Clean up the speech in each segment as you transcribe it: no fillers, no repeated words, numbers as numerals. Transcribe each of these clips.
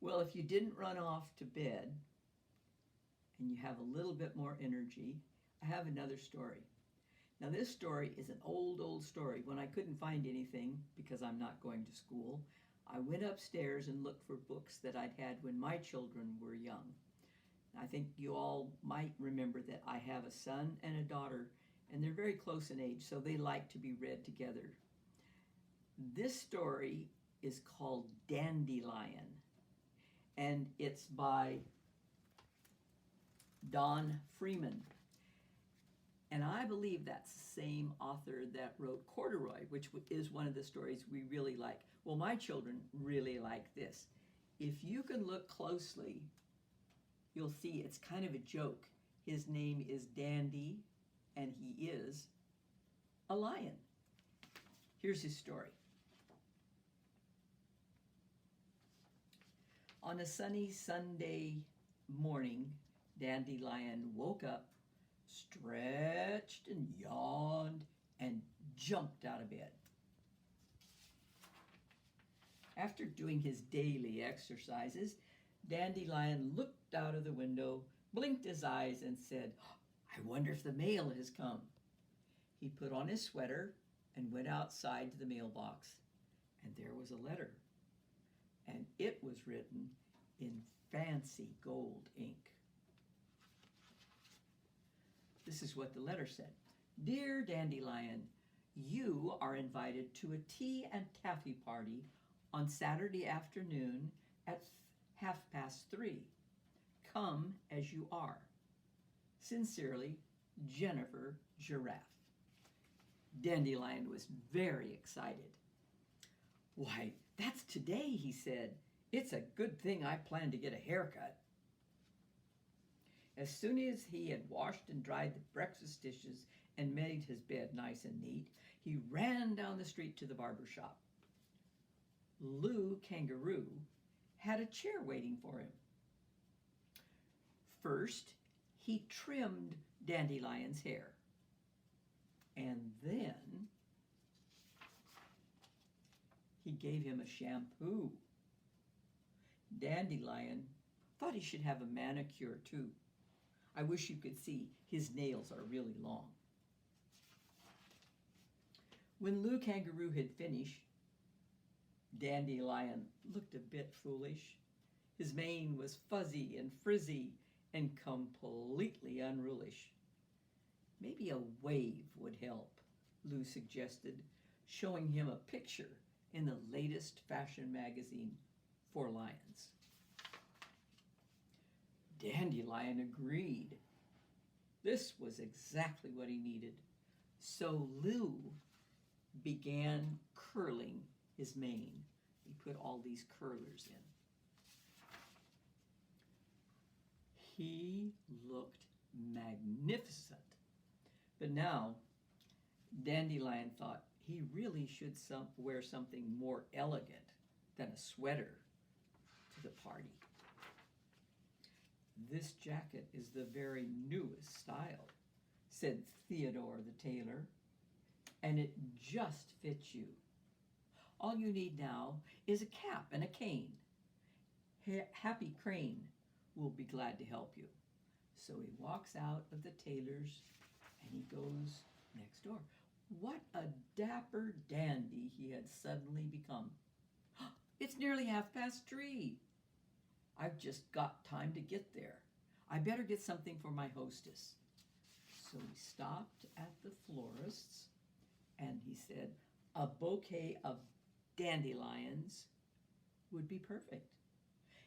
Well, if you didn't run off to bed and you have a little bit more energy, I have another story. Now, this story is an old, old story. When I couldn't find anything because I'm not going to school, I went upstairs and looked for books that I'd had when my children were young. I think you all might remember that I have a son and a daughter, and they're very close in age, so they like to be read together. This story is called Dandelion, and it's by Don Freeman. And I believe that's the same author that wrote Corduroy, which is one of the stories we really like. Well, my children really like this. If you can look closely, you'll see it's kind of a joke. His name is Dandy, and he is a lion. Here's his story. On a sunny Sunday morning, Dandelion woke up, stretched and yawned, and jumped out of bed. After doing his daily exercises, Dandelion looked out of the window, blinked his eyes, and said, "I wonder if the mail has come." He put on his sweater and went outside to the mailbox, and there was a letter, and it was written in fancy gold ink. This is what the letter said. "Dear Dandelion, you are invited to a tea and taffy party on Saturday afternoon at 3:30. Come as you are. Sincerely, Jennifer Giraffe." Dandelion was very excited. "Why, that's today," he said. "It's a good thing I planned to get a haircut." As soon as he had washed and dried the breakfast dishes and made his bed nice and neat, he ran down the street to the barber shop. Lou Kangaroo had a chair waiting for him. First, he trimmed Dandelion's hair, and then he gave him a shampoo. Dandelion thought he should have a manicure too. I wish you could see his nails are really long. When Lou Kangaroo had finished, Dandelion looked a bit foolish. His mane was fuzzy and frizzy and completely unruly. "Maybe a wave would help," Lou suggested, showing him a picture in the latest fashion magazine for lions. Dandelion agreed. This was exactly what he needed. So Lou began curling his mane. He put all these curlers in. He looked magnificent. But now, Dandelion thought he really should wear something more elegant than a sweater to the party. "This jacket is the very newest style," said Theodore the tailor, "and it just fits you. All you need now is a cap and a cane. Happy Crane will be glad to help you." So he walks out of the tailor's and he goes next door. What a dapper dandy he had suddenly become. "It's nearly 3:30. I've just got time to get there. I better get something for my hostess." So he stopped at the florist's and he said a bouquet of dandelions would be perfect.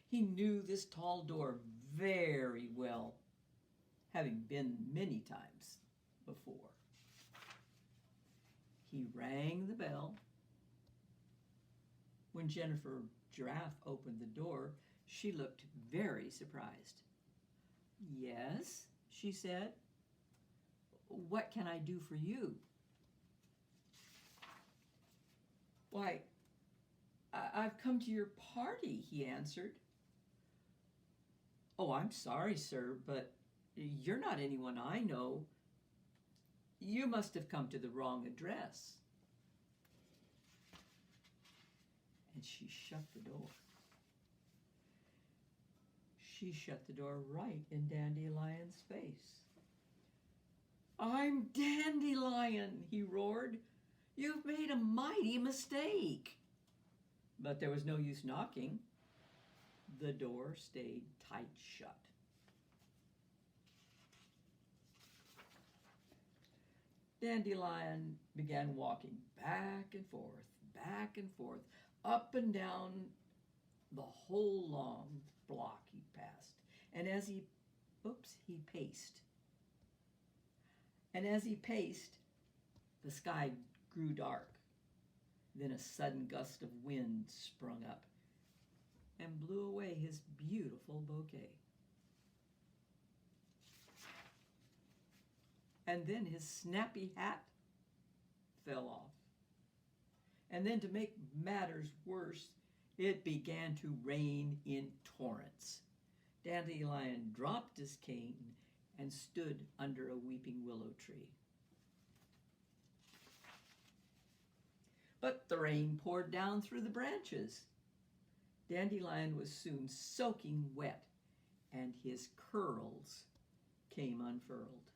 He knew this tall door very well, having been many times before. He rang the bell. When Jennifer Giraffe opened the door, she looked very surprised. "Yes," she said. "What can I do for you?" "Why, I've come to your party," he answered. "Oh, I'm sorry, sir, but you're not anyone I know. You must have come to the wrong address." And she shut the door. She shut the door right in Dandelion's face. "I'm Dandelion," he roared. "You've made a mighty mistake." But there was no use knocking. The door stayed tight shut. Dandelion began walking back and forth, up and down the whole long block he passed. And as he paced. And as he paced, the sky grew dark. Then a sudden gust of wind sprung up and blew away his beautiful bouquet. And then his snappy hat fell off. And then, to make matters worse, it began to rain in torrents. Dandelion dropped his cane and stood under a weeping willow tree. But the rain poured down through the branches. Dandelion was soon soaking wet, and his curls came unfurled.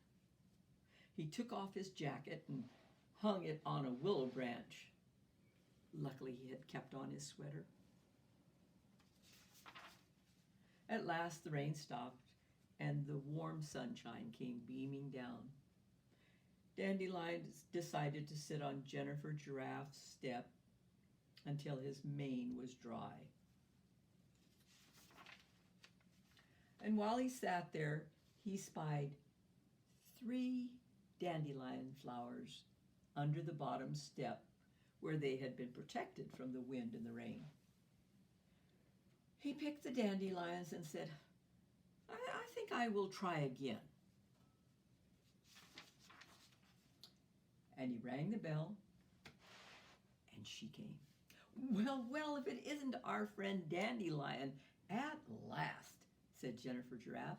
He took off his jacket and hung it on a willow branch. Luckily, he had kept on his sweater. At last, the rain stopped, and the warm sunshine came beaming down. Dandelion decided to sit on Jennifer Giraffe's step until his mane was dry. And while he sat there, he spied 3 dandelion flowers under the bottom step where they had been protected from the wind and the rain. He picked the dandelions and said, I think I will try again. And he rang the bell, and she came. Well, if it isn't our friend Dandelion at last," said Jennifer Giraffe.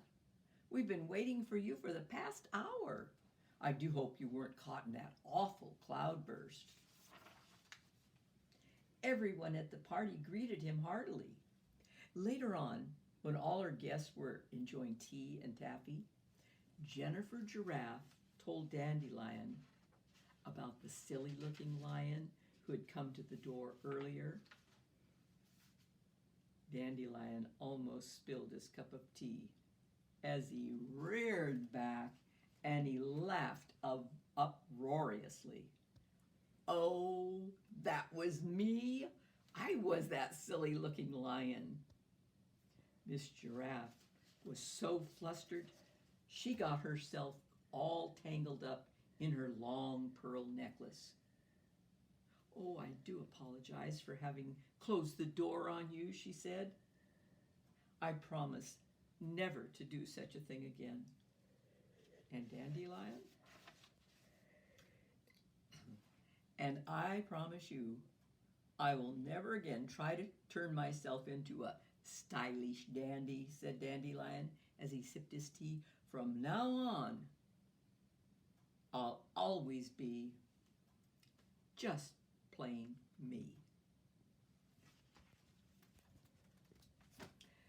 "We've been waiting for you for the past hour. I do hope you weren't caught in that awful cloudburst." Everyone at the party greeted him heartily. Later on, when all her guests were enjoying tea and taffy, Jennifer Giraffe told Dandelion about the silly-looking lion who had come to the door earlier. Dandelion almost spilled his cup of tea as he reared back and he laughed uproariously. "Oh, that was me. I was that silly-looking lion." Miss Giraffe was so flustered, she got herself all tangled up in her long pearl necklace. "Oh, I do apologize for having closed the door on you," she said. "I promise never to do such a thing again." And Dandelion? "And I promise you, I will never again try to turn myself into a stylish dandy," said Dandelion as he sipped his tea. "From now on, I'll always be just plain me."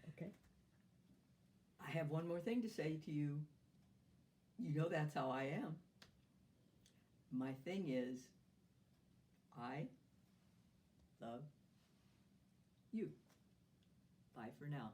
Okay. I have one more thing to say to you. You know that's how I am. My thing is, I love you. Bye for now.